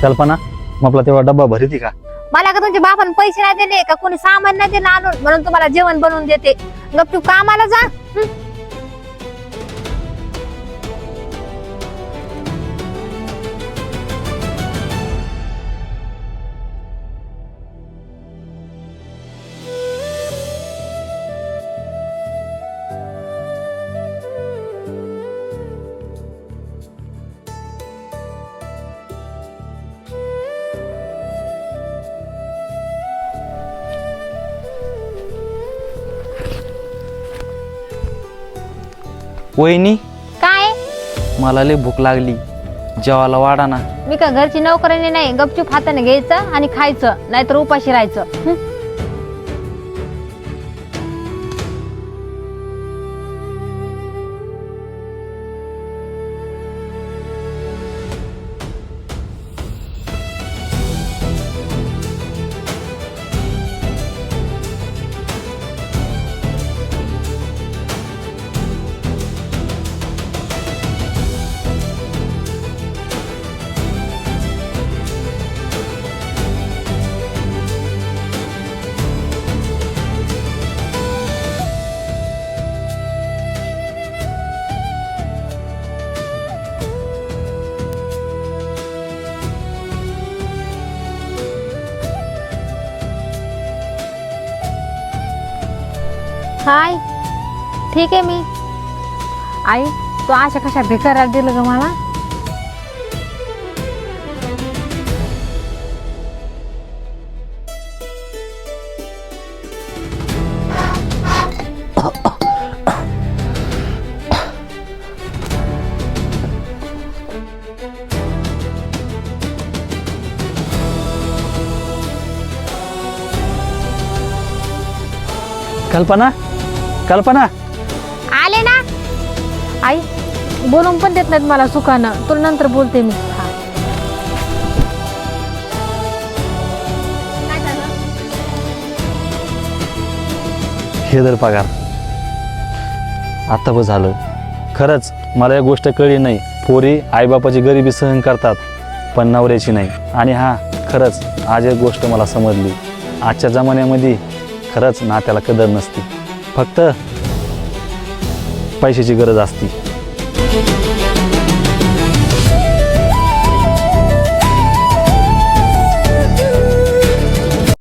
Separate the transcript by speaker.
Speaker 1: कल्पना मग आपला तेव्हा डब्बा भरीती का?
Speaker 2: मला का तुमच्या बापाने पैसे नाही दिले का कोणी सामान नाही दिलं आणून म्हणून तुम्हाला जेवण बनवून देते. गपचूप कामाला जा.
Speaker 3: वहिनी
Speaker 2: काय
Speaker 3: मला लय भूक लागली, जेवायला वाढा ना.
Speaker 2: मी का घरची नोकरीने नाही, गपचूप हाताने घ्यायचं आणि खायचं, नाहीतर उपाशी राहायचं. हाय, ठीक आहे मी. आई तू अशा कशा भिकाराला दिलं ग मला?
Speaker 1: कल्पना कल्पना
Speaker 2: आले ना. आई बोलून पण देत नाहीत मला सुखानं. तुला नंतर बोलते मी.
Speaker 1: हे दर पगार आता बस झालं. खरंच मला एक गोष्ट कळली नाही, पोरी आईबापाची गरिबी सहन करतात पण नवऱ्याची नाही. आणि हा खरंच आज एक गोष्ट मला समजली, आजच्या जमान्यामध्ये खरंच नात्याला कदर नसते, फक्त पैशाची गरज असते.